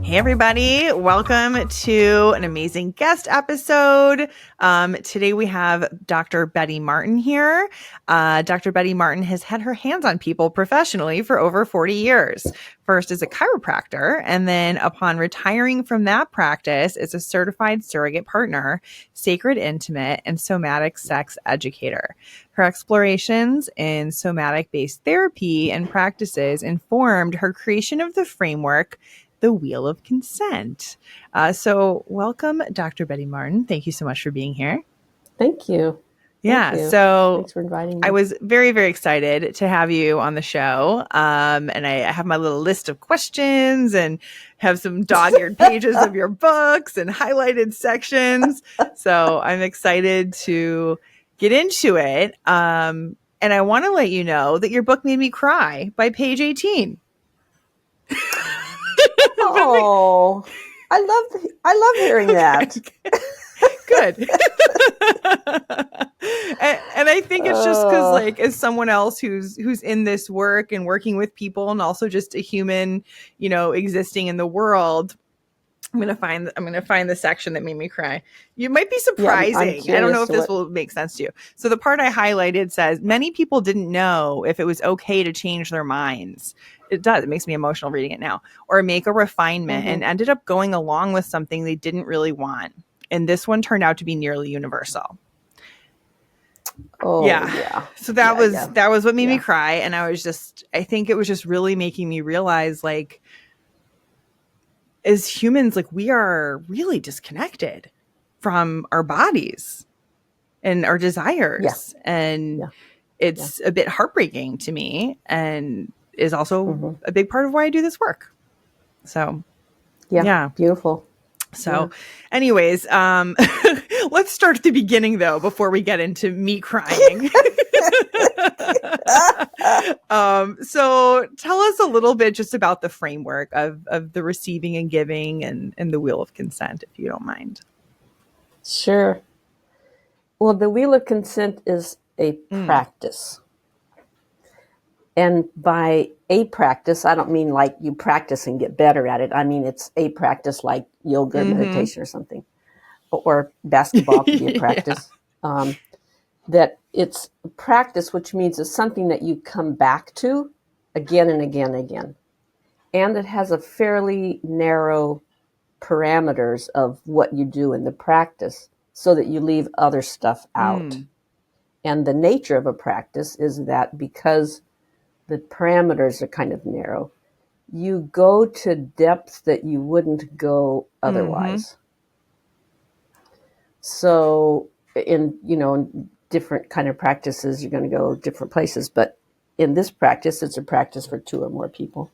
Hey, everybody. Welcome to an amazing guest episode. Today we have Dr. Betty Martin here. Dr. Betty Martin has had her hands on people professionally for over 40 years. First as a chiropractor, and then upon retiring from that practice as a certified surrogate partner, sacred intimate, and somatic sex educator. Her explorations in somatic-based therapy and practices informed her creation of the framework, the Wheel of Consent. So welcome, Dr. Betty Martin. Thank you so much for being here. Thank you. Yeah. Thank you. So thanks for inviting me. I was very, very excited to have you on the show. And I have my little list of questions and have some dog-eared pages of your books and highlighted sections. So I'm excited to get into it. And I want to let you know that your book made me cry by page 18. Oh, I love hearing that. Good. and I think it's just because, like, as someone else who's in this work and working with people, and also just a human, existing in the world, I'm gonna find the section that made me cry. You might be surprising. Yeah, I don't know if this will make sense to you. So the part I highlighted says many people didn't know if it was okay to change their minds. It does. It makes me emotional reading it now. Or make a refinement and ended up going along with something they didn't really want. And this one turned out to be nearly universal. Oh yeah. So that was what made me cry. And I think it was just really making me realize, like, as humans, like, we are really disconnected from our bodies and our desires. And it's a bit heartbreaking to me, and is also a big part of why I do this work. So yeah. Beautiful. So anyways, let's start at the beginning, though, before we get into me crying. So tell us a little bit just about the framework of the receiving and giving and the Wheel of Consent, if you don't mind. Sure. Well, the Wheel of Consent is a practice. And by a practice, I don't mean like you practice and get better at it. I mean, it's a practice like yoga, meditation or something, or basketball could be a practice. That it's practice, which means it's something that you come back to again and again and again. And it has a fairly narrow parameters of what you do in the practice so that you leave other stuff out. And the nature of a practice is that because the parameters are kind of narrow, you go to depths that you wouldn't go otherwise. So in different kind of practices, you're going to go different places. But in this practice, it's a practice for 2 or more people.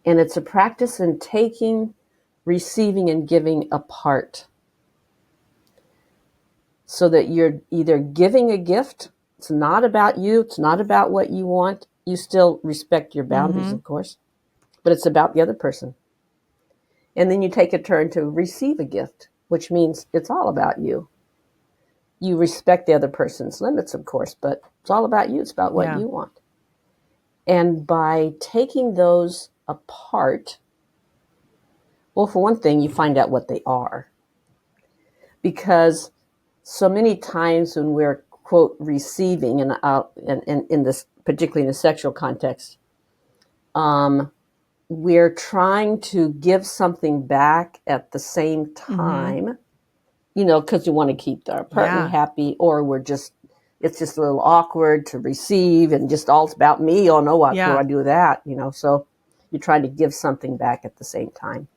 And it's a practice in taking, receiving, and giving apart. So that you're either giving a gift. It's not about you. It's not about what you want. You still respect your boundaries, of course. But it's about the other person. And then you take a turn to receive a gift, which means it's all about you. You respect the other person's limits, of course, but it's all about you. It's about what you want. And by taking those apart, well, for one thing, you find out what they are. Because so many times when we're, quote, receiving, and in this, particularly in the sexual context, we're trying to give something back at the same time, because we want to keep our partner happy, or it's just a little awkward to receive and just all it's about me. Oh no, what do I do with that? So you're trying to give something back at the same time.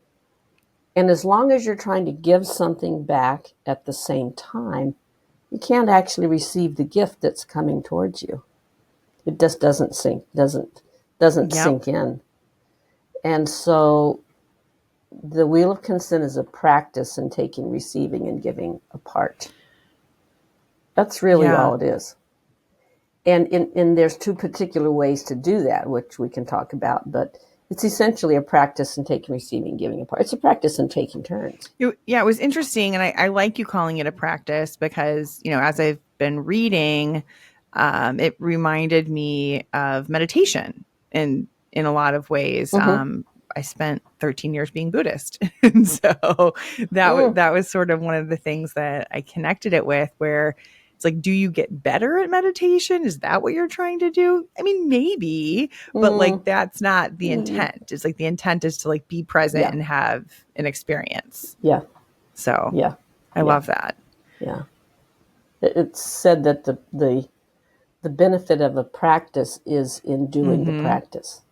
And as long as you're trying to give something back at the same time, you can't actually receive the gift that's coming towards you. It just doesn't sink in. And so the Wheel of Consent is a practice in taking, receiving, and giving apart. That's really all it is. And there's 2 particular ways to do that, which we can talk about, but it's essentially a practice in taking, receiving, giving apart. It's a practice in taking turns. It was interesting. And I like you calling it a practice because, as I've been reading, it reminded me of meditation in a lot of ways. I spent 13 years being Buddhist. And so that was sort of one of the things that I connected it with, where it's like, do you get better at meditation? Is that what you're trying to do? I mean, maybe, but like, that's not the intent. It's like, the intent is to like be present and have an experience. Yeah. So I love that. Yeah. It's said that the benefit of a practice is in doing the practice.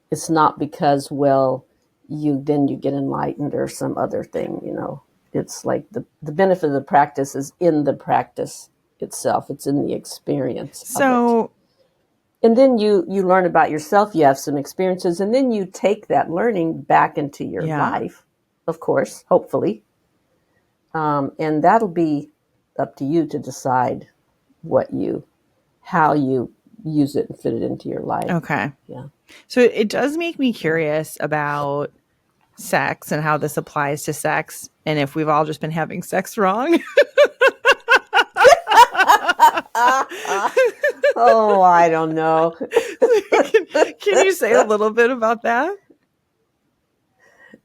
It's not because, well, you get enlightened or some other thing, you know. It's like the benefit of the practice is in the practice itself. It's in the experience of it. And then you learn about yourself. You have some experiences, and then you take that learning back into your life, of course, hopefully. And that'll be up to you to decide how you use it and fit it into your life. Okay. Yeah. So it does make me curious about sex and how this applies to sex, and if we've all just been having sex wrong. Oh, I don't know. Can you say a little bit about that?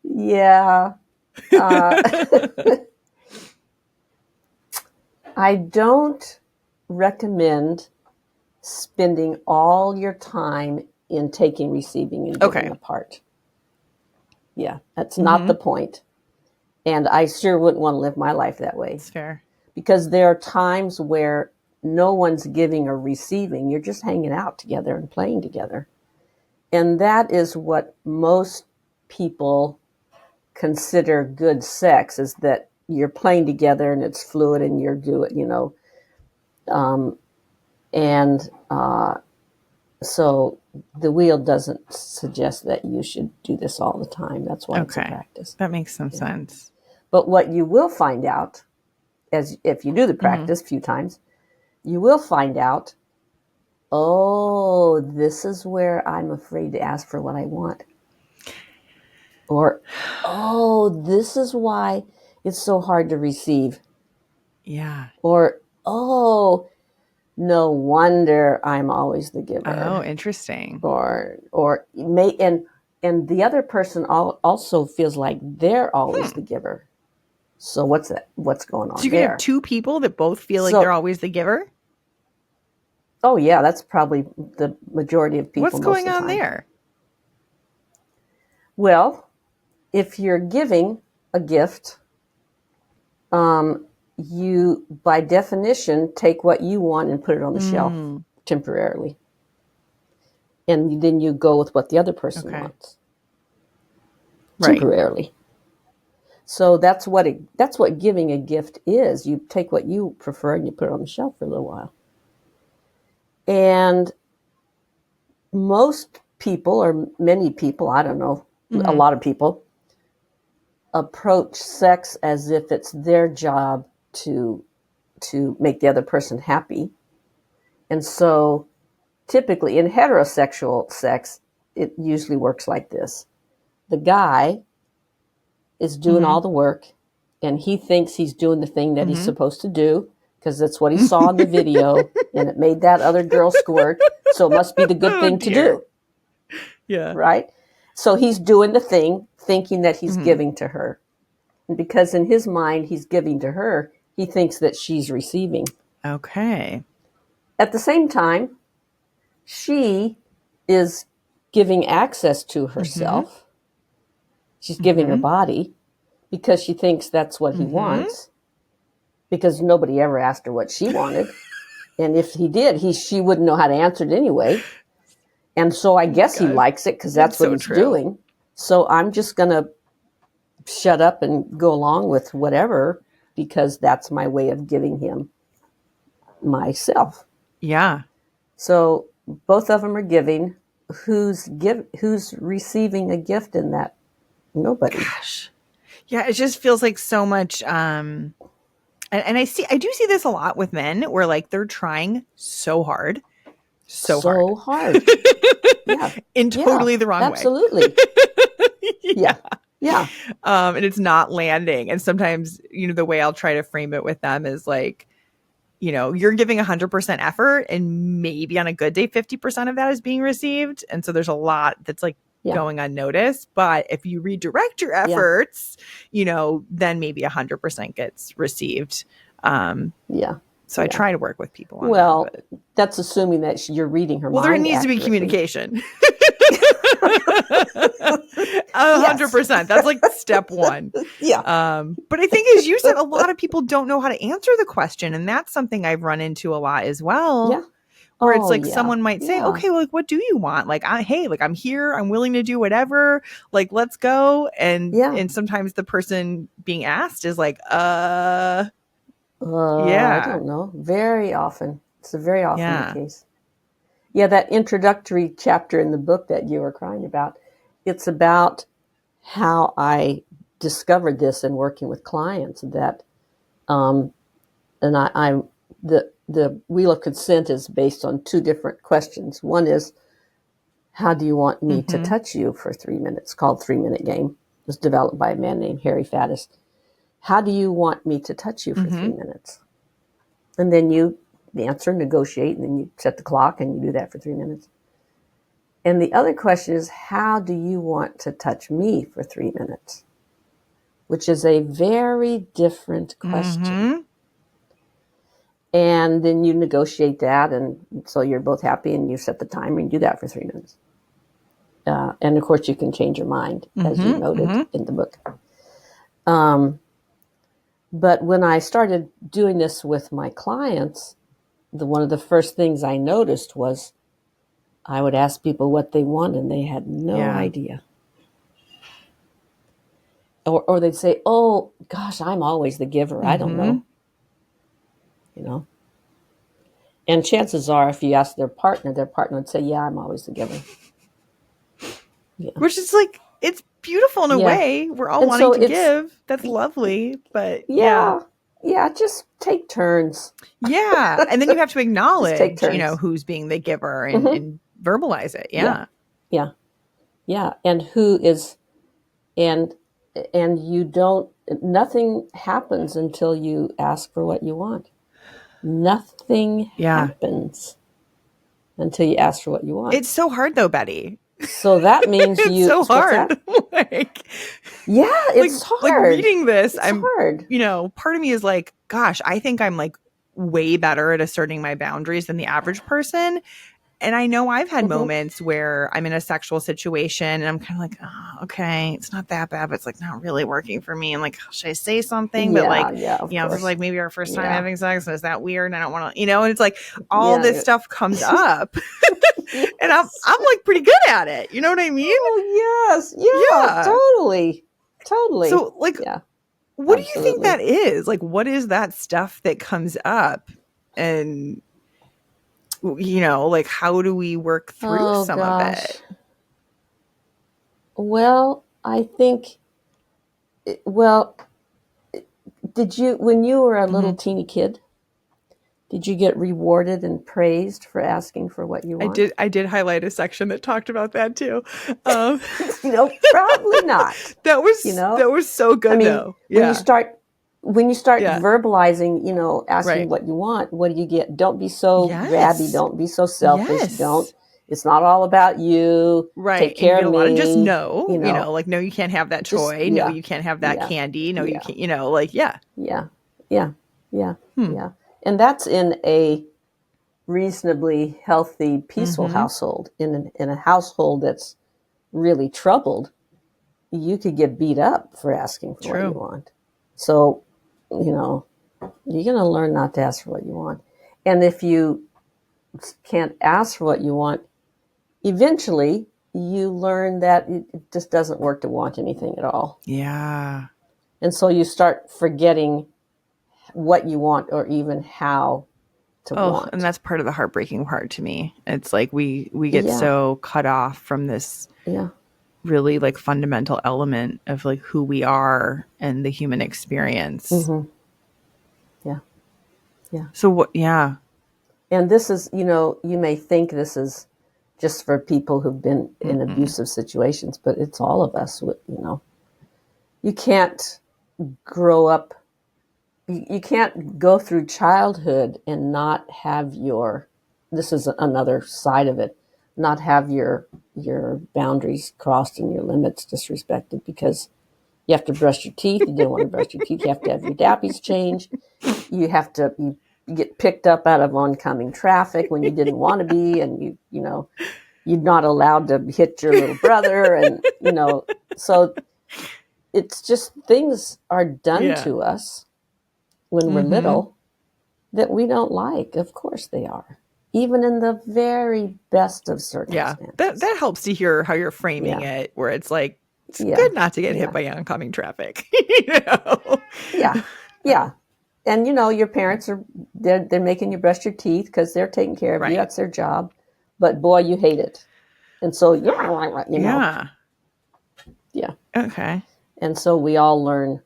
Yeah. I don't recommend spending all your time in taking, receiving, and giving apart. Yeah, that's not the point. And I sure wouldn't want to live my life that way. That's fair. Because there are times where no one's giving or receiving. You're just hanging out together and playing together. And that is what most people consider good sex, is that you're playing together and it's fluid and you're doing, you know. So the wheel doesn't suggest that you should do this all the time. That's why it's a practice. That makes some sense. But what you will find out, as if you do the practice a few times, you will find out, oh, this is where I'm afraid to ask for what I want. Or, oh, this is why it's so hard to receive. Yeah. Or, oh, no wonder I'm always the giver. Oh, interesting. Or may and the other person also feels like they're always the giver. So what's going on there? So you can have two people that both feel like they're always the giver? Oh yeah, that's probably the majority of people. What's going on there? Well, if you're giving a gift, you, by definition, take what you want and put it on the shelf temporarily. And then you go with what the other person wants. Temporarily. So that's what giving a gift is. You take what you prefer and you put it on the shelf for a little while. And most people, or many people, I don't know, a lot of people, approach sex as if it's their job to make the other person happy. And so typically in heterosexual sex, it usually works like this. The guy is doing all the work, and he thinks he's doing the thing that he's supposed to do, because that's what he saw in the video, and it made that other girl squirt, so it must be the good thing to do. Yeah. Right? So he's doing the thing, thinking that he's giving to her. And because in his mind he's giving to her, he thinks that she's receiving. Okay. At the same time, she is giving access to herself. She's giving her body because she thinks that's what he wants, because nobody ever asked her what she wanted. And if he did, she wouldn't know how to answer it anyway. And so I guess he likes it because that's what he's doing. So I'm just going to shut up and go along with whatever, because that's my way of giving him myself. Yeah. So both of them are giving. Who's receiving a gift in that? Nobody. Gosh. Yeah, it just feels like so much. And I do see this a lot with men, where like they're trying so hard. So hard. Yeah. In totally the wrong absolutely. way. Yeah. Yeah. And it's not landing. And sometimes, the way I'll try to frame it with them is like, you're giving 100% effort, and maybe on a good day, 50% of that is being received. And so there's a lot that's like going unnoticed. But if you redirect your efforts, then maybe 100% gets received. So I try to work with people on that. Well, that's assuming that you're reading her mind. Well, there needs to be communication. 100%. That's like step one. But I think, as you said, a lot of people don't know how to answer the question. And that's something I've run into a lot as well. Where it's like someone might say, okay, well, like, what do you want? Like, hey, like, I'm here. I'm willing to do whatever. Like, let's go. And sometimes the person being asked is like, I don't know. Very often. It's very often the case. Yeah, that introductory chapter in the book that you were crying about, it's about how I discovered this in working with clients, that the wheel of consent is based on two different questions. One is, how do you want me to touch you for 3 minutes? Called 3-Minute Game. It was developed by a man named Harry Faddis. How do you want me to touch you for 3 minutes? And then you answer, negotiate, and then you set the clock and you do that for 3 minutes. And the other question is, how do you want to touch me for 3 minutes? Which is a very different question. And then you negotiate that, and so you're both happy, and you set the timer and do that for 3 minutes. And of course, you can change your mind, as you noted in the book. But when I started doing this with my clients, one of the first things I noticed was I would ask people what they want, and they had no idea. Or they'd say, oh, gosh, I'm always the giver. I don't know. And chances are, if you ask their partner would say, yeah, I'm always the giver. Which is like, it's beautiful in a way. We're all wanting to give. That's lovely. But just take turns. And then you have to acknowledge, who's being the giver and verbalize it. And who is, and you don't, nothing happens until you ask for what you want. Nothing happens until you ask for what you want. It's so hard though, Betty. So that means it's so hard. It's hard. Like reading this, it's hard. Part of me is like, gosh, I think I'm like way better at asserting my boundaries than the average person. And I know I've had moments where I'm in a sexual situation and I'm kind of like, oh, okay, it's not that bad, but it's like not really working for me. And like, should I say something? But like, this is like maybe our first time having sex. And is that weird? And I don't want to, and it's like all this stuff comes up and I'm like pretty good at it. You know what I mean? Oh, yes. Yeah. Totally. So like, what do you think that is? Like, what is that stuff that comes up? And like, how do we work through some of it? Well, I think, did you, when you were a little teeny kid, did you get rewarded and praised for asking for what you want? I did highlight a section that talked about that too. Probably not. That was so good though. When you start verbalizing, asking what you want, what do you get? Don't be so grabby. Don't be so selfish. It's not all about you. Take care of me. Just no, like, no, you can't have that toy. No, you can't have that candy. No, you can't, Yeah. And that's in a reasonably healthy, peaceful household. In a household that's really troubled, you could get beat up for asking for what you want. So, you're going to learn not to ask for what you want. And if you can't ask for what you want, eventually you learn that it just doesn't work to want anything at all. Yeah. And so you start forgetting what you want or even how to want. And that's part of the heartbreaking part to me. It's like we get so cut off from this really like fundamental element of like who we are and the human experience. Yeah. So what? Yeah. And this is, you may think this is just for people who've been in abusive situations, but it's all of us. You can't grow up. You can't go through childhood and not have this is another side of it, not have your your boundaries crossed and your limits disrespected because you have to brush your teeth. You didn't want to brush your teeth. You have to have your nappies changed. You get picked up out of oncoming traffic when you didn't want to be, and you're not allowed to hit your little brother, and so it's just things are done to us when we're little that we don't like. Of course they are, even in the very best of circumstances. Yeah, that helps to hear how you're framing it, where it's like, it's good not to get hit by oncoming traffic. Yeah. And your parents they're making you brush your teeth because they're taking care of you. That's their job. But boy, you hate it. And so Yeah. Okay. And so we all learn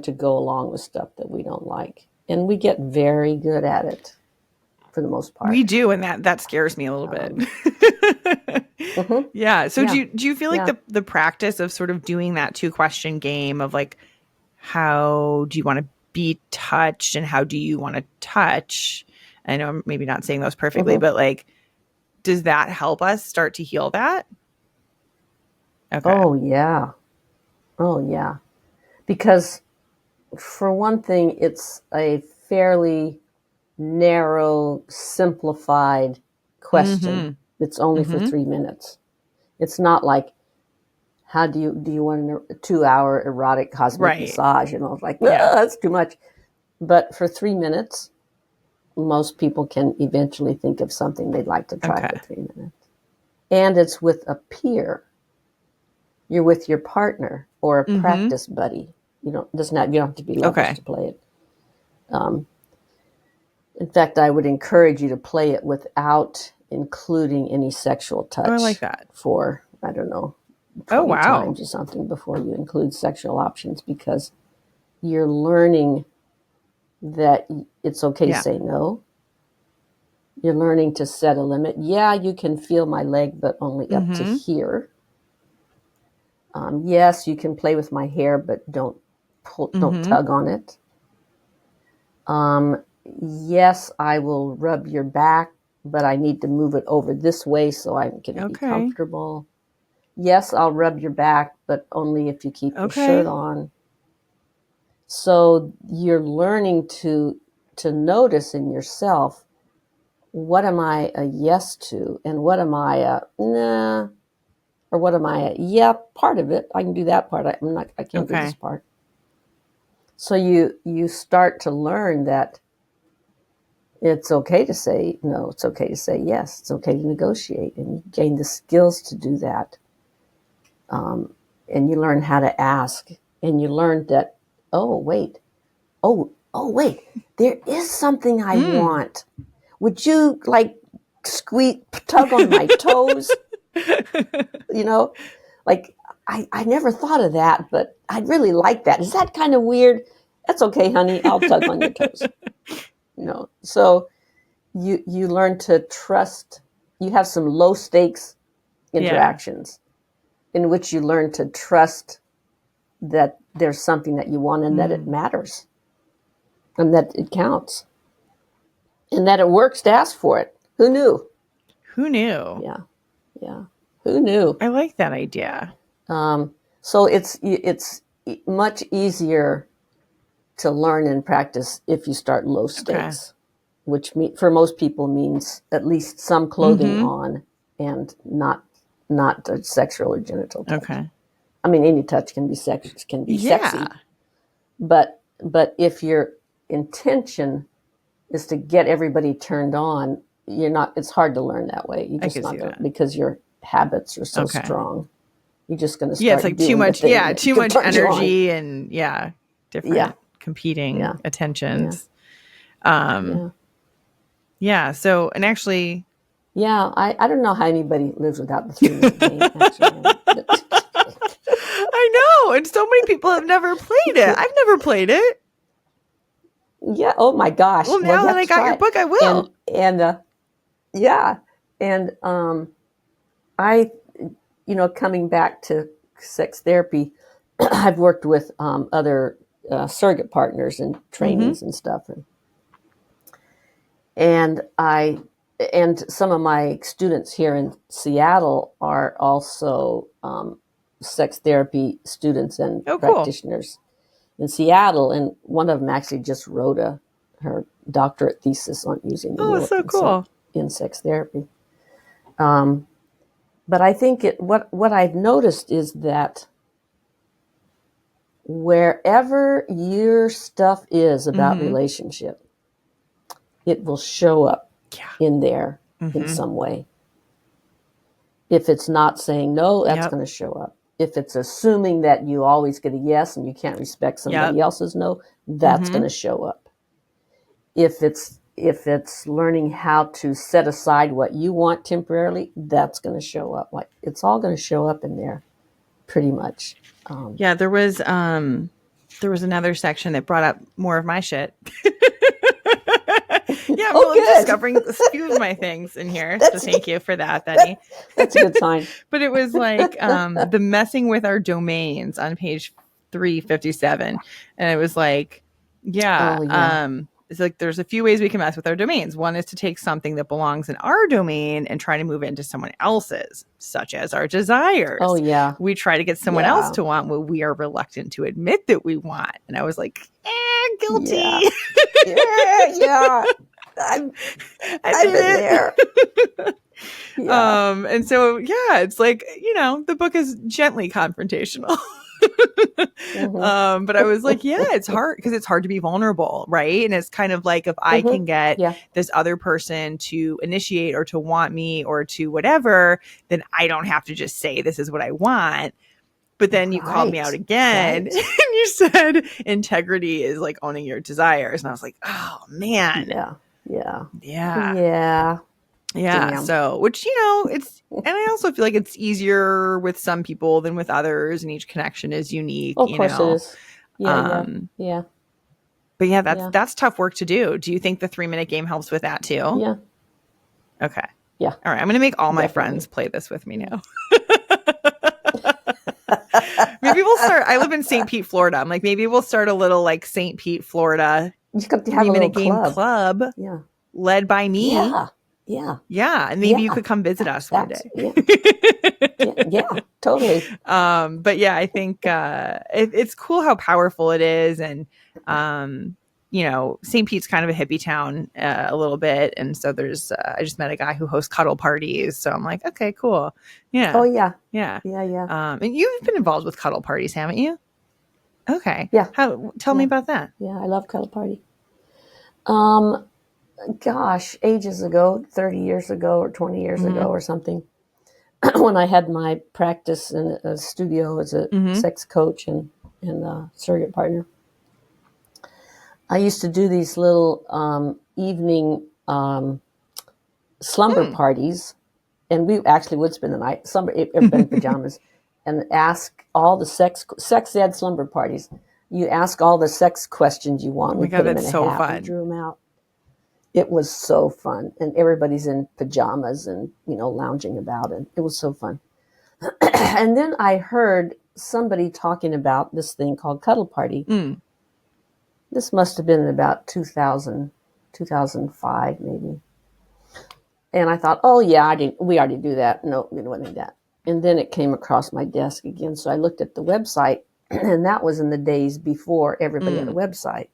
to go along with stuff that we don't like. And we get very good at it for the most part. We do, and that scares me a little bit. Yeah. So do you feel like the practice of sort of doing that 2-question game of like, how do you want to be touched and how do you want to touch? I know I'm maybe not saying those perfectly, but like, does that help us start to heal that? Okay. Oh yeah. Because for one thing, it's a fairly narrow, simplified question. It's only for 3 minutes. It's not like, how do you want a 2-hour erotic cosmic massage? Like, that's too much. But for 3 minutes, most people can eventually think of something they'd like to try for 3 minutes. And it's with a peer. You're with your partner or a practice buddy. You don't have to be lovers to play it. In fact, I would encourage you to play it without including any sexual touch. Oh, I like that. For, I don't know, 20 times or something before you include sexual options, because you're learning that it's okay to say no. You're learning to set a limit. Yeah, you can feel my leg, but only up to here. Yes, you can play with my hair, but don't tug on it. Yes, I will rub your back, but I need to move it over this way so I can be comfortable. Yes, I'll rub your back, but only if you keep your shirt on. So you're learning to notice in yourself, what am I a yes to, and what am I a nah, or what am I a part of it. I can do that part. I can't do this part. So you start to learn that it's okay to say no. It's okay to say yes. It's okay to negotiate, and you gain the skills to do that. And you learn how to ask, and you learn that, oh wait, there is something I want. Would you like tug on my toes? Like I never thought of that, but I'd really like that. Is that kind of weird? That's okay, honey. I'll tug on your toes. So you learn to trust. You have some low stakes interactions in which you learn to trust that there's something that you want and that it matters and that it counts and that it works to ask for it. Who knew? Yeah. Who knew? I like that idea. So it's much easier to learn and practice if you start low stakes, which for most people means at least some clothing on and not a sexual or genital touch. I mean, any touch can be sexy, but if your intention is to get everybody turned on, it's hard to learn that way. You just not gonna, because your habits are so strong. You're just going to start. It's like too much energy and different competing attentions. So, and actually, I don't know how anybody lives without the 3-minute game. Actually, I know, and so many people have never played it. I've never played it. Yeah. Oh my gosh. Well, now that I got your book, I will. I, coming back to sex therapy, I've worked with other surrogate partners and trainings and stuff, and and some of my students here in Seattle are also sex therapy students and practitioners in Seattle. And one of them actually just wrote her doctorate thesis on using the wheel of consent in sex therapy. But I think what I've noticed is that wherever your stuff is about relationship, it will show up in there in some way. If it's not saying no, that's going to show up. If it's assuming that you always get a yes and you can't respect somebody else's no, that's going to show up. If it's learning how to set aside what you want temporarily, that's going to show up. Like, it's all going to show up in there pretty much. There was another section that brought up more of my shit. I'm discovering a few of my things in here. So thank you for that, Betty. That's a good sign. But it was like the messing with our domains on page 357. And it was like, it's like there's a few ways we can mess with our domains. One is to take something that belongs in our domain and try to move it into someone else's, such as our desires. Oh, yeah. We try to get someone else to want what we are reluctant to admit that we want. And I was like, guilty. Yeah. I've been there. And so, it's like, the book is gently confrontational. But I was like, it's hard because it's hard to be vulnerable, right? And it's kind of like, if I can get this other person to initiate or to want me or to whatever, then I don't have to just say this is what I want. But then you called me out again and you said integrity is like owning your desires. And I was like, oh man. Damn. So, which, it's, and I also feel like it's easier with some people than with others, and each connection is unique. Of course it is. Yeah. But that's tough work to do. Do you think the 3-minute game helps with that too? Yeah. Okay. Yeah. All right. I'm going to make all my friends play this with me now. Maybe we'll start. I live in St. Pete, Florida. I'm like, maybe we'll start a little like St. Pete, Florida 3-minute game club. Yeah. Led by me. Yeah. And maybe you could come visit us one day. Yeah, totally. But I think it's cool how powerful it is. And, St. Pete's kind of a hippie town a little bit. And so there's, I just met a guy who hosts cuddle parties. So I'm like, okay, cool. Yeah. Oh, yeah. Yeah. And you've been involved with cuddle parties, haven't you? Okay. Yeah. Tell me about that. Yeah, I love cuddle party. Gosh, ages ago, 30 years ago or 20 years ago or something, when I had my practice in a studio as a sex coach and surrogate partner, I used to do these little evening slumber parties, and we actually would spend the night, everybody in pajamas, and ask all the sex ed slumber parties. You ask all the sex questions you want. Oh my God, that's so fun. We drew them out. It was so fun. And everybody's in pajamas and, lounging about. And it was so fun. And then I heard somebody talking about this thing called Cuddle Party. This must have been about 2000, 2005 maybe. And I thought, oh yeah, we already do that. No, we don't need that. And then it came across my desk again. So I looked at the website, and that was in the days before everybody had a website.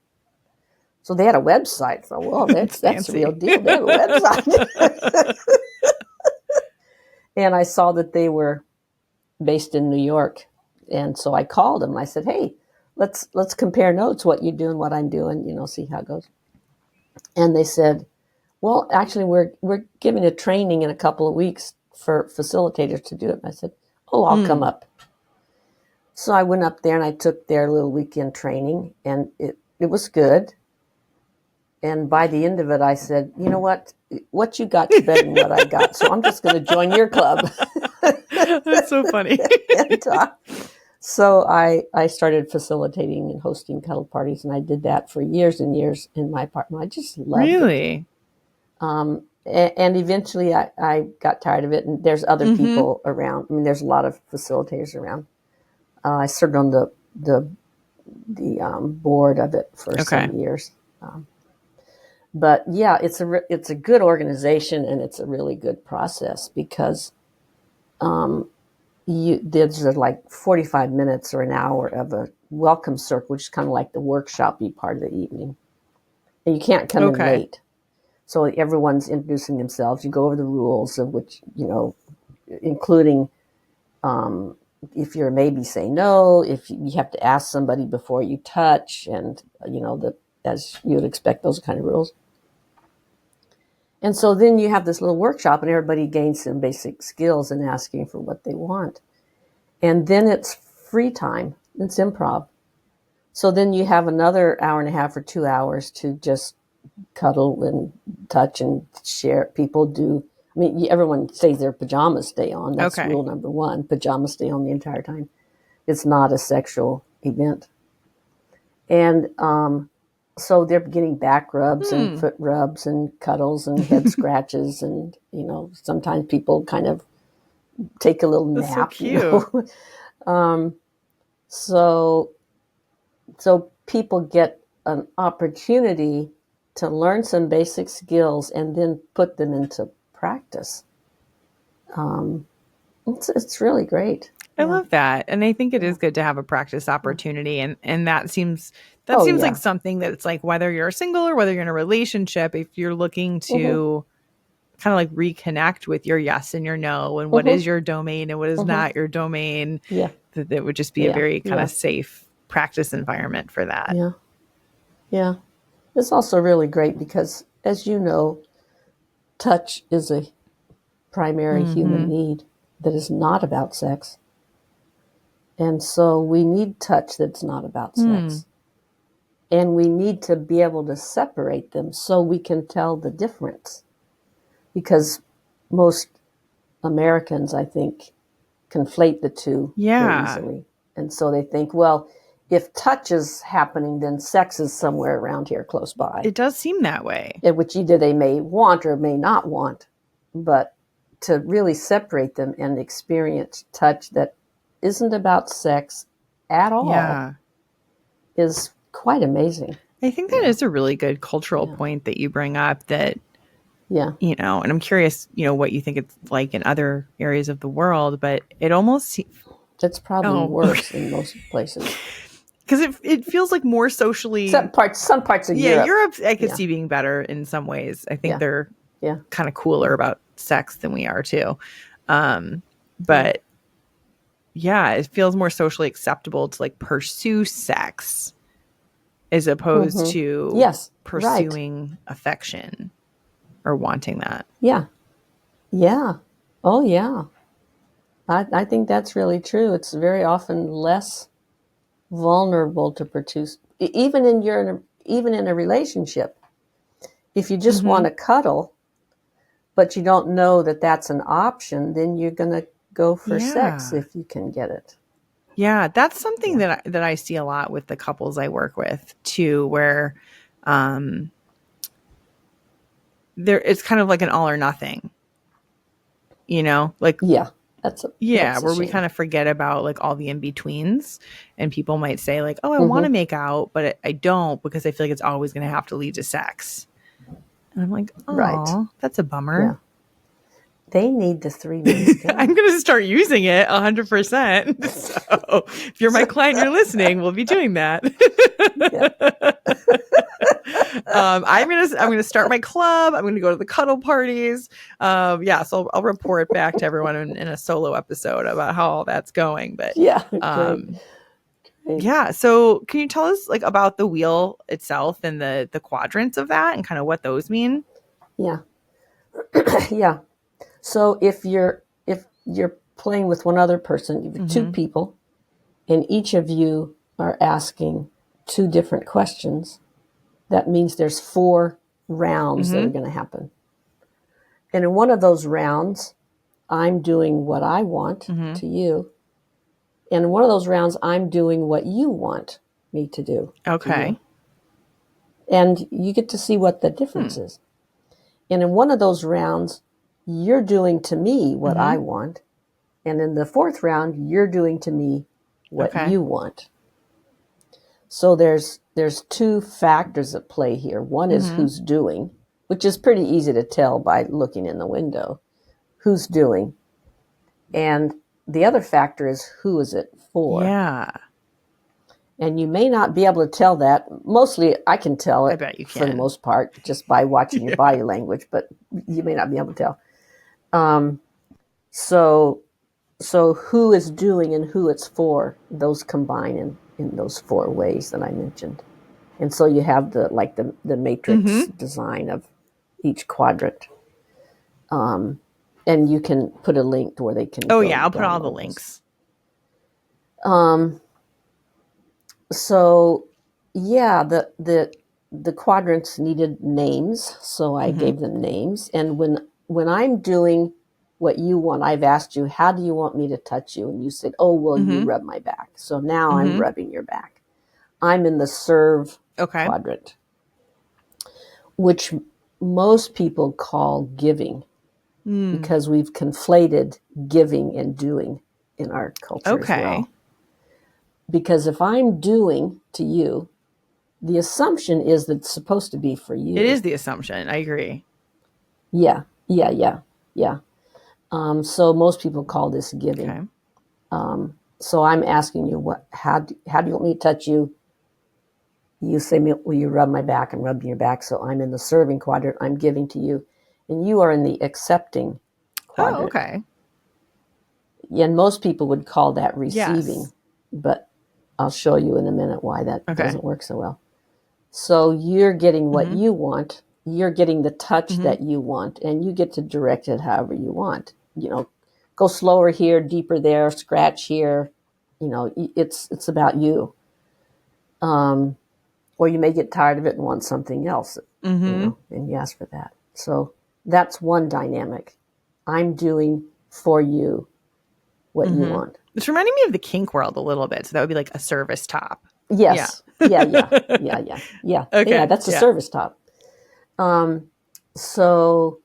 So they had a website. So, well, that's the real deal. They have a website. And I saw that they were based in New York. And so I called them and I said, hey, let's compare notes, what you're doing, what I'm doing, see how it goes. And they said, well, actually, we're giving a training in a couple of weeks for facilitators to do it. And I said, oh, I'll come up. So I went up there and I took their little weekend training, and it was good. And by the end of it, I said, you know what you got is better than what I got. So I'm just going to join your club. That's so funny. And, so I started facilitating and hosting cuddle parties, and I did that for years and years in my apartment. I just loved it. And eventually I got tired of it, and there's other people around. I mean, there's a lot of facilitators around. I served on the board of it for some years. But yeah, it's a good organization, and it's a really good process because there's like 45 minutes or an hour of a welcome circle, which is kind of like the workshop-y part of the evening. And you can't come in Okay. late. So everyone's introducing themselves. You go over the rules of which, including if you're maybe say no, if you have to ask somebody before you touch, and, as you would expect, those kind of rules. And so then you have this little workshop, and everybody gains some basic skills in asking for what they want. And then it's free time. It's improv. So then you have another hour and a half or 2 hours to just cuddle and touch and share. People do. I mean, everyone stays their pajamas stay on. That's Okay. rule number one. Pajamas stay on the entire time. It's not a sexual event. And so they're getting back rubs and foot rubs and cuddles and head scratches. And, sometimes people kind of take a little That's so nap, cute. So people get an opportunity to learn some basic skills and then put them into practice. It's really great. I Yeah. love that. And I think it Yeah. is good to have a practice opportunity. And that Oh, seems yeah. like something that's like whether you're single or whether you're in a relationship, if you're looking Mm-hmm. to kind of like reconnect with your yes and your no and what Mm-hmm. is your domain and what is Mm-hmm. not your domain, Yeah. that it would just be a Yeah. very kind Yeah. of safe practice environment for that. Yeah. Yeah. It's also really great because, as you know, touch is a primary human Mm-hmm. need that is not about sex. And so we need touch that's not about Hmm. sex. And we need to be able to separate them so we can tell the difference. Because most Americans, I think, conflate the two very Yeah. easily. And so they think, well, if touch is happening, then sex is somewhere around here close by, It does seem that way. which either they may want or may not want. But to really separate them and experience touch that isn't about sex at all Yeah. is quite amazing. I think that Yeah. is a really good cultural Yeah. point that you bring up that, Yeah. and I'm curious, what you think it's like in other areas of the world, but it almost, It's probably oh, worse in most places. because it feels like more socially, Some parts of yeah, Europe. Europe, I could Yeah. see being better in some ways. I think Yeah. they're Yeah. kind of cooler about sex than we are too. Yeah. But yeah, it feels more socially acceptable to like pursue sex as opposed Mm-hmm. to Yes. Right. pursuing affection or wanting that. Yeah. Yeah. Oh, yeah. I think that's really true. It's very often less vulnerable to produce, even in a relationship. If you just Mm-hmm. want to cuddle, but you don't know that that's an option, then you're going to go for sex Yeah. if you can get it. Yeah, that's something Yeah. that I see a lot with the couples I work with too, where um there it's kind of like an all or nothing, like Yeah. yeah, That's a where we shame. kind of forget about like all the in-betweens, and people might say like, "Oh, I want to Mm-hmm. make out, but I don't because I feel like it's always going to have to lead to sex." And I'm like, Right. "Oh, that's a Yeah. bummer." They need the 3 minute I'm thing. going to start using it 100%. So, if you're my client, you're listening, we'll be doing that. Yeah. I'm gonna start my club. I'm gonna go to the cuddle parties. Yeah, so I'll report back to everyone in a solo episode about how all that's going. But Yeah. Great. um, Great. yeah, so can you tell us like about the wheel itself and the quadrants of that and kind of what those mean? Yeah. Yeah. So if you're playing with one other person, you have two Mm-hmm. people, and each of you are asking two different questions, that means there's 4 rounds that are Mm-hmm. going to happen. And in one of those rounds, I'm doing what I want Mm-hmm. to you. And in one of those rounds, I'm doing what you want me to do to you. Okay. And you get to see what the difference Hmm. is. And in one of those rounds, you're doing to me what Mm-hmm. I want. And in the fourth round, you're doing to me what Okay. you want. So there's there's two factors at play here. One is who's doing, which is pretty easy to tell by looking in the window. Who's doing. And the other factor is who is it for? Yeah. And you may not be able to tell that. Mostly I can tell it I bet you can. for the most part just by watching your body language, but you may not be able to tell. So who is doing and who it's for, those combine in those four ways that I mentioned. And so you have the matrix design of each quadrant. And you can put a link to where they can Oh, yeah, I'll put all the links. So, yeah, the quadrants needed names, so I gave them names. And when I'm doing what you want, I've asked you, how do you want me to touch you? And you said, oh, well, you rub my back. So now I'm rubbing your back. I'm in the serve quadrant, which most people call giving because we've conflated giving and doing in our culture as well. Because if I'm doing to you, the assumption is that it's supposed to be for you. It is the assumption. I agree. Yeah. So most people call this giving. Okay. So I'm asking you, how do you want me to touch you? You say, will you rub my back? I'm rubbing your back. So I'm in the serving quadrant. I'm giving to you. And you are in the accepting quadrant. Oh, okay. And most people would call that receiving. Yes. But I'll show you in a minute why that doesn't work so well. So you're getting what you want. You're getting the touch that you want. And you get to direct it however you want. Go slower here, deeper there, scratch here. It's about you. Or you may get tired of it and want something else, and you ask for that. So that's one dynamic. I'm doing for you what you want. It's reminding me of the kink world a little bit. So that would be like a service top. Yes. Yeah. Okay. Yeah, that's a service top. So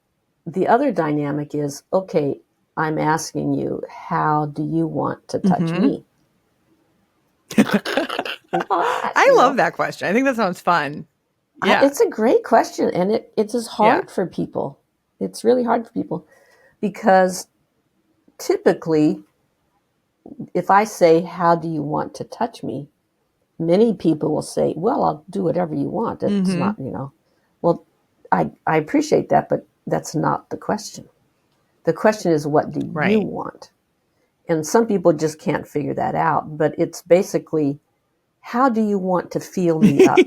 the other dynamic is, okay, I'm asking you, how do you want to touch me? I love that question. I think that sounds fun. Yeah. It's a great question. And it is hard for people. It's really hard for people because typically, if I say, how do you want to touch me? Many people will say, well, I'll do whatever you want. It's not, well, I appreciate that, but that's not the question. The question is, what do you want? And some people just can't figure that out, but it's basically, how do you want to feel me up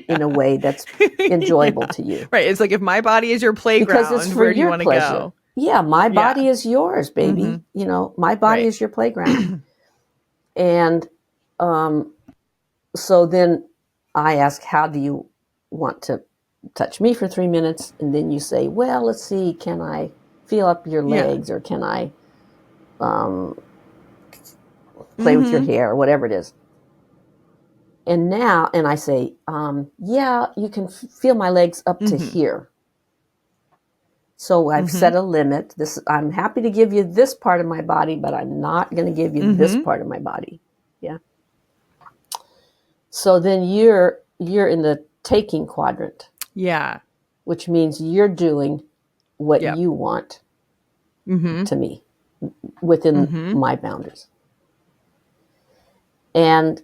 in a way that's enjoyable to you? Right. It's like, if my body is your playground, because it's for where do you your want to pleasure. go? Yeah, my body is yours, baby. My body is your playground. And so then I ask, how do you want to touch me for 3 minutes? And then you say, well, let's see, can I feel up your legs or can I play with your hair or whatever it is? And I say, you can feel my legs up to here. So I've set a limit. I'm happy to give you this part of my body, but I'm not going to give you this part of my body. Yeah. So then you're in the taking quadrant. Yeah. Which means you're doing what you want to me within my boundaries. And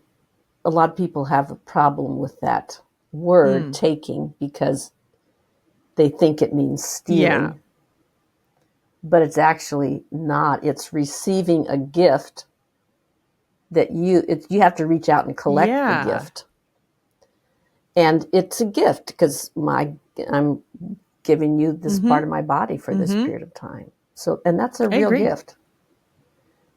a lot of people have a problem with that word taking because they think it means stealing. Yeah. But it's actually not. It's receiving a gift that you have to reach out and collect the gift. And it's a gift because I'm giving you this part of my body for this period of time. So, and that's a real gift.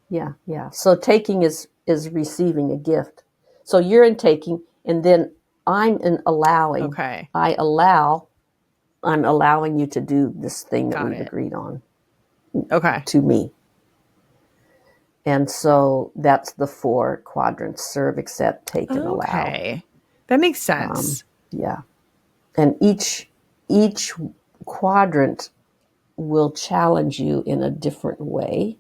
Yeah. So taking is receiving a gift. So you're in taking, and then I'm in allowing. Okay. I'm allowing you to do this thing that we've agreed on. Okay. To me. And so that's the 4 quadrants: serve, accept, take, and allow. Okay. That makes sense. Yeah. And each quadrant will challenge you in a different way.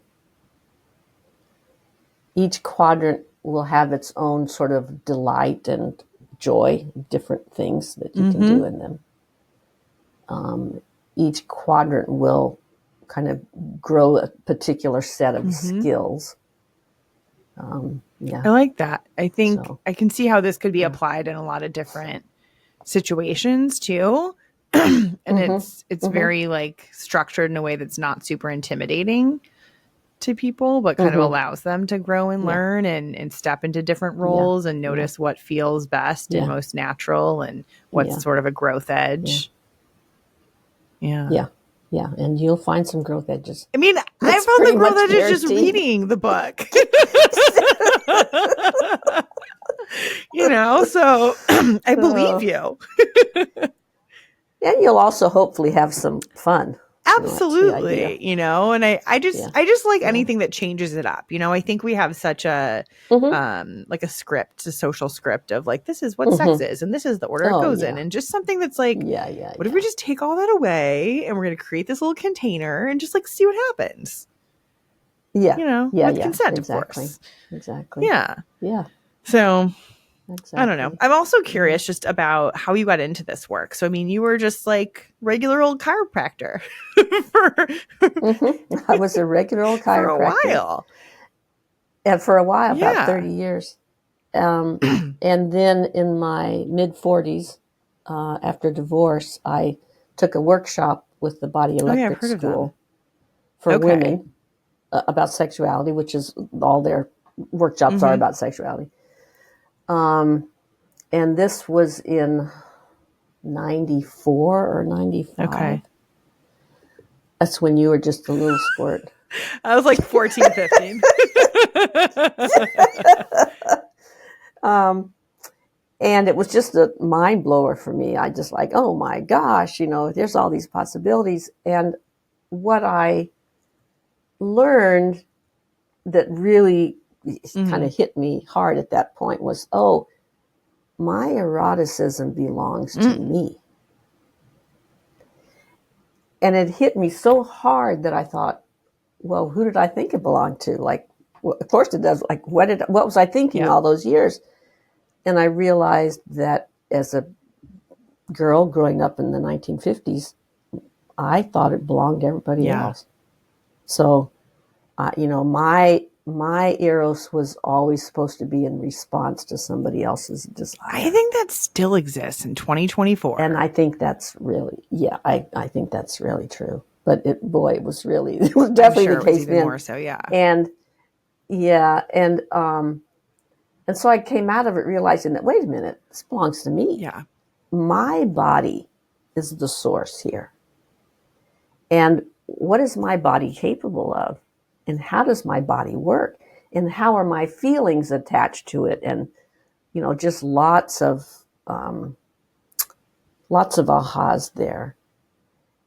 Each quadrant will have its own sort of delight and joy, different things that you can do in them. Each quadrant will kind of grow a particular set of skills. I like that. I think I can see how this could be applied in a lot of different situations too. And it's very like structured in a way that's not super intimidating to people, but kind of allows them to grow and learn and step into different roles and notice what feels best and most natural and what's sort of a growth edge. Yeah. And you'll find some growth edges. I mean, I found the growth edges just reading the book. So I believe you. And you'll also hopefully have some fun. Absolutely. And I just like anything that changes it up. I think we have such a like a script, a social script of like, this is what sex is and this is the order it goes in, and just something that's like, what if we just take all that away and we're going to create this little container and just like see what happens? With consent, of course. Exactly. Yeah. So I don't know. I'm also curious just about how you got into this work. So, I mean, you were just like regular old chiropractor I was a regular old chiropractor. For a while. And for a while, about 30 years. And then in my mid-40s, after divorce, I took a workshop with the Body Electric School for women about sexuality, which is all their workshops are about sexuality. And this was in 94 or 95. Okay. That's when you were just a little squirt. I was like 14, 15. And it was just a mind blower for me. I just like, oh my gosh, there's all these possibilities. And what I learned that really kind of hit me hard at that point was, my eroticism belongs to me. And it hit me so hard that I thought, well, who did I think it belonged to? Like, well, of course it does. Like, what was I thinking all those years? And I realized that as a girl growing up in the 1950s, I thought it belonged to everybody else. So, my eros was always supposed to be in response to somebody else's desire. I think that still exists in 2024. And I think that's really, I think that's really true. But it was definitely the case then. More so, And so I came out of it realizing that, wait a minute, this belongs to me. Yeah. My body is the source here. And what is my body capable of? And how does my body work? And how are my feelings attached to it? And, just lots of ahas there.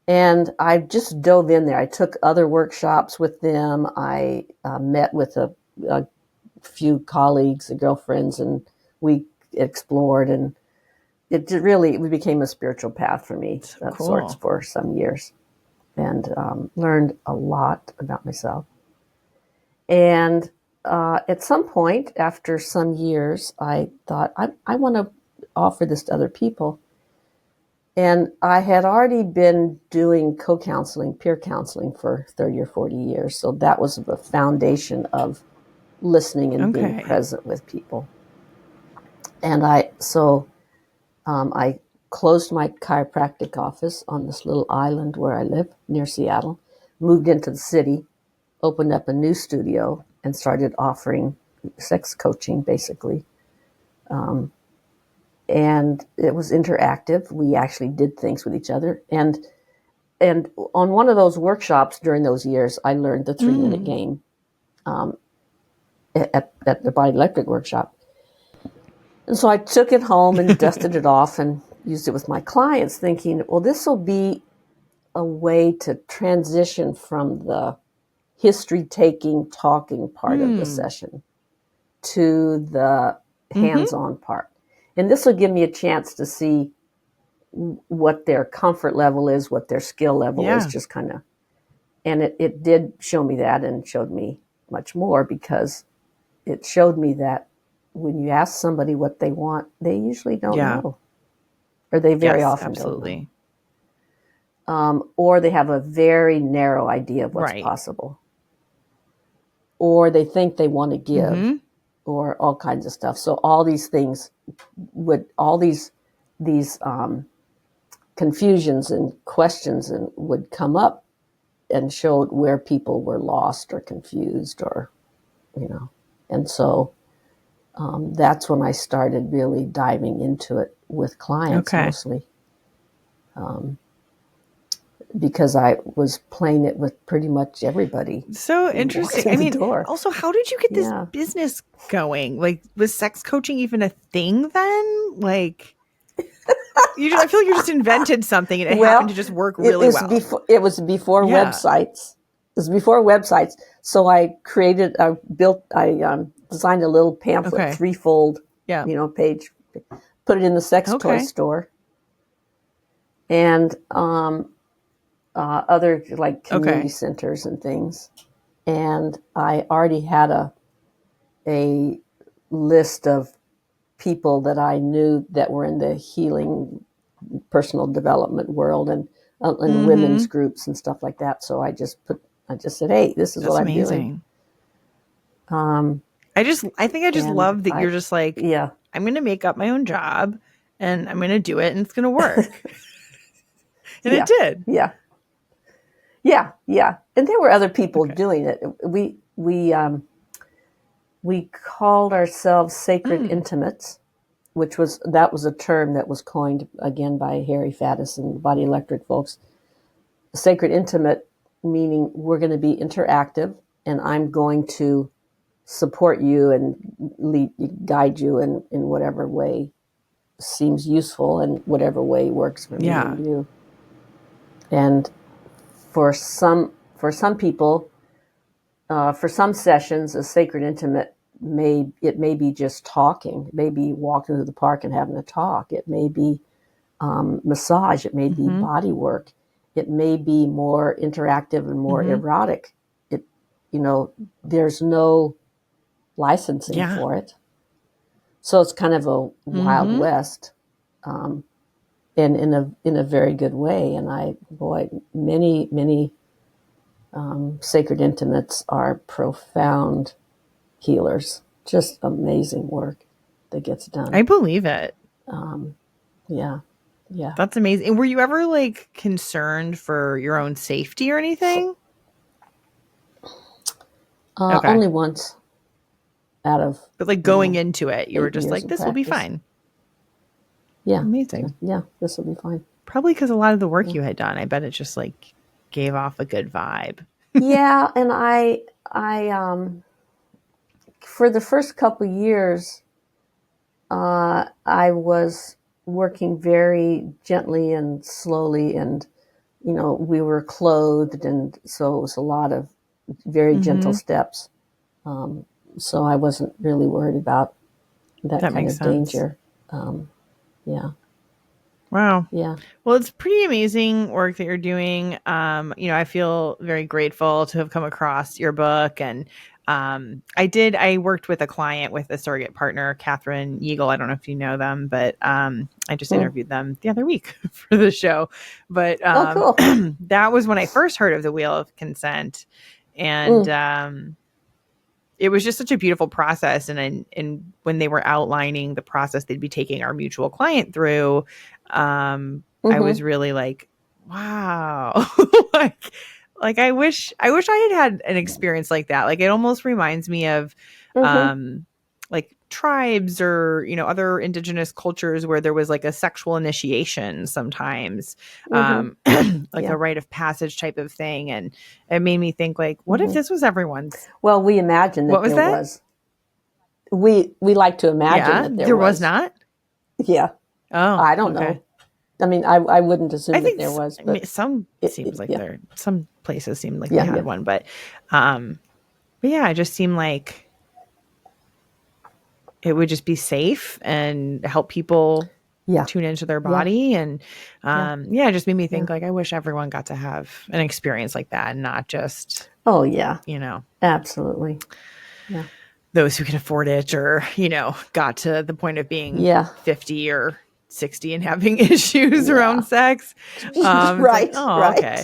And I just dove in there. I took other workshops with them. I met with a few colleagues and girlfriends, and we explored. And it became a spiritual path for me of sorts for some years. And learned a lot about myself. And at some point, after some years, I thought, I want to offer this to other people. And I had already been doing co-counseling, peer counseling for 30 or 40 years. So that was the foundation of listening and being present with people. And I closed my chiropractic office on this little island where I live near Seattle, moved into the city, opened up a new studio, and started offering sex coaching, basically. And it was interactive. We actually did things with each other. And on one of those workshops during those years, I learned the 3-minute game at the Body Electric workshop. And so I took it home and dusted it off and used it with my clients, thinking, well, this will be a way to transition from the history-taking, talking part of the session to the hands-on part. And this will give me a chance to see what their comfort level is, what their skill level is, just kind of. And it did show me that, and showed me much more, because it showed me that when you ask somebody what they want, they usually don't Yeah. know, or they very Yes, often don't absolutely. know. Or they have a very narrow idea of what's Right. possible, or they think they want to give, Mm-hmm. or all kinds of stuff. So all these things all these confusions and questions and would come up and showed where people were lost or confused, or and so that's when I started really diving into it with clients Okay. mostly, because I was playing it with pretty much everybody So who walked interesting. in I the mean, door. also, how did you get this Yeah. business going? Like, was sex coaching even a thing then? Like, I feel like you just invented something and it happened Well, to just work it really was well. before it was before Yeah. websites. It was before websites. So I designed a little pamphlet, Okay. threefold, Yeah. page, put it in the sex toy Okay. store, and other like community Okay. centers and things. And I already had a list of people that I knew that were in the healing, personal development world, and women's Mm-hmm. groups and stuff like that. So I just said, hey, this is That's what I'm doing. amazing. Um, I think I just and love that you're just like, yeah, I'm going to make up my own job and I'm going to do it and it's going to work. And it yeah, did. yeah, yeah. And there were other people Okay. doing it. We called ourselves Sacred Mm. Intimates, that was a term that was coined again by Harry Faddis and Body Electric folks. Sacred Intimate meaning we're going to be interactive, and I'm going to support you and guide you in whatever way seems useful and whatever way works for me Yeah. and you. And for some people, for some sessions, a sacred intimate may be just talking. It may be walking through the park and having a talk. It may be massage. It may be Mm-hmm. body work. It may be more interactive and more Mm-hmm. erotic. It, there's no licensing Yeah. for it, so it's kind of a wild Mm-hmm. west, and in a very good way. And many sacred intimates are profound healers. Just amazing work that gets I done. believe it. Yeah, yeah. That's amazing. And were you ever like concerned for your own safety or anything? Okay. Only once out of But like going into it, you were 8 just years like, in this will be practice. fine. Yeah, Amazing. yeah. This will be fine. Probably because a lot of the work Yeah, you had done, I bet it just like gave off a good vibe. yeah. And I for the first couple years, I was working very gently and slowly, and we were clothed, and so it was a lot of very gentle Mm-hmm. steps. So I wasn't really worried about that That kind makes of sense. danger. Yeah, Wow. yeah. Well, it's pretty amazing work that you're doing. I feel very grateful to have come across your book. And I worked with a client with a surrogate partner, Catherine Yeagle. I don't know if you know them, but I just Hmm. interviewed them the other week for the show. But Oh, cool. that was when I first heard of the Wheel of Consent. And Mm, it was just such a beautiful process. And when they were outlining the process they'd be taking our mutual client through, I was mm-hmm, really like, wow, like, like I wish I had an experience like that. Like it almost reminds me of, mm-hmm, um, like tribes or other indigenous cultures where there was like a sexual initiation sometimes, mm-hmm. like Yeah. a rite of passage type of thing. And it made me think like, what if Mm-hmm. this was everyone's? Well, we imagine What that was there that? was. We like to imagine Yeah, that there there was was. not. Yeah. Oh, I don't okay. know. I mean, I wouldn't I assume that think there was, I mean, but some seems like yeah, some places seemed like they yeah, had yeah, one, um, but yeah, it just seemed like it would just be safe and help people yeah, tune into their yeah, body. And yeah, yeah, it just made me yeah. think like I wish everyone got to have an experience like that and not just, Oh, yeah, you know. absolutely. Yeah. those who can afford it, or, got to the point of being 50 or 60 and having issues around sex. It's like, oh, okay.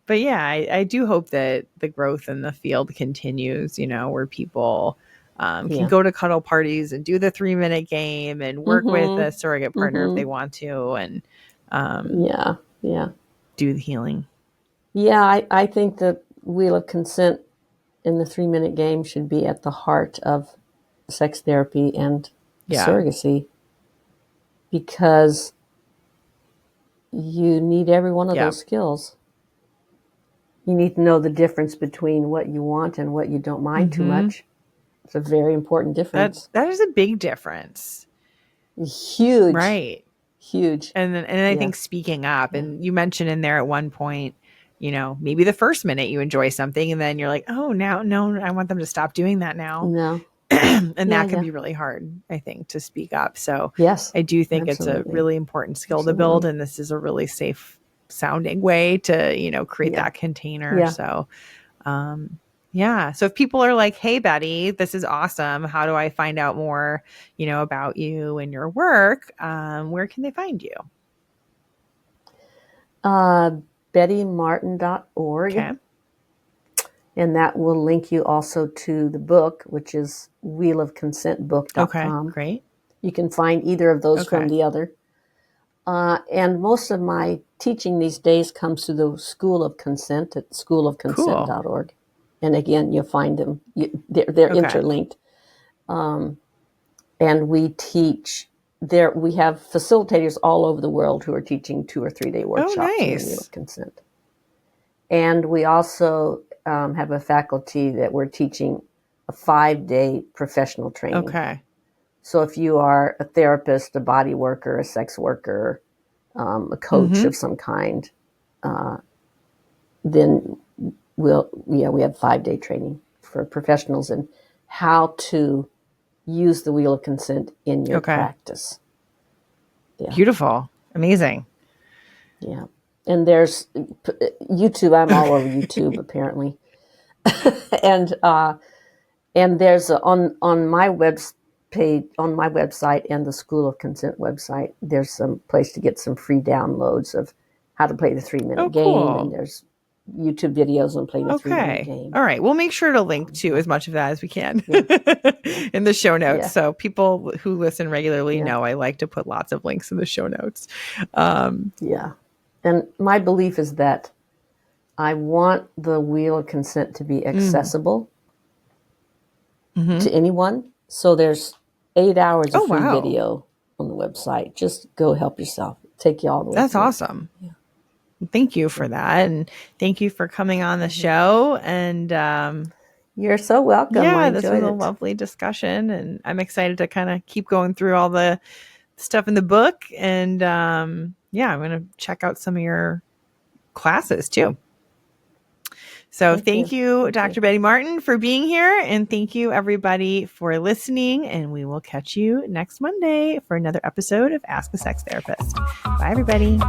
But yeah, I do hope that the growth in the field continues, where people can go to cuddle parties and do the 3-minute game and work with a surrogate partner if they want to, and do the healing. Yeah, I think the wheel of consent in the 3-minute game should be at the heart of sex therapy and surrogacy, because you need every one of those skills. You need to know the difference between what you want and what you don't mind too much. It's a very important difference. That is a big difference. Huge. Right. Huge. And I think speaking up, and you mentioned in there at one point, maybe the first minute you enjoy something and then you're like, oh, no, I want them to stop doing that now. No. And that can be really hard, I think, to speak up. So I do think it's a really important skill to build. And this is a really safe sounding way to, create that container. So, so if people are like, hey, Betty, this is awesome. How do I find out more, about you and your work? Where can they find you? BettyMartin.org. Okay. And that will link you also to the book, which is wheelofconsentbook.com. Okay, great. You can find either of those from the other. And most of my teaching these days comes through the School of Consent at schoolofconsent.org. Cool. And again, you'll find them. They're interlinked. And we teach there. We have facilitators all over the world who are teaching 2 or 3 day workshops on the Wheel of Consent. And we also have a faculty that we're teaching a 5-day professional training. Okay. So if you are a therapist, a body worker, a sex worker, a coach of some kind, then we have 5-day training for professionals in how to use the Wheel of Consent in your practice. Yeah. Beautiful. Amazing. Yeah. And there's YouTube. I'm all over YouTube apparently. and there's on my website and the School of Consent website, there's some place to get some free downloads of how to play the 3-minute game. Cool. And there's YouTube videos on playing the 3-minute game. All right. We'll make sure to link to as much of that as we can in the show notes. Yeah. So people who listen regularly know I like to put lots of links in the show notes. And my belief is that I want the Wheel of Consent to be accessible to anyone. So there's 8 hours of free video on the website. Just go help yourself. Take you all the way. That's awesome. Yeah. Thank you for that. And thank you for coming on the show. And you're so welcome. Yeah, this was a lovely discussion. And I'm excited to kind of keep going through all the stuff in the book. And I'm going to check out some of your classes too. So thank you, Dr. Betty Martin, for being here. And thank you, everybody, for listening. And we will catch you next Monday for another episode of Ask a Sex Therapist. Bye, everybody.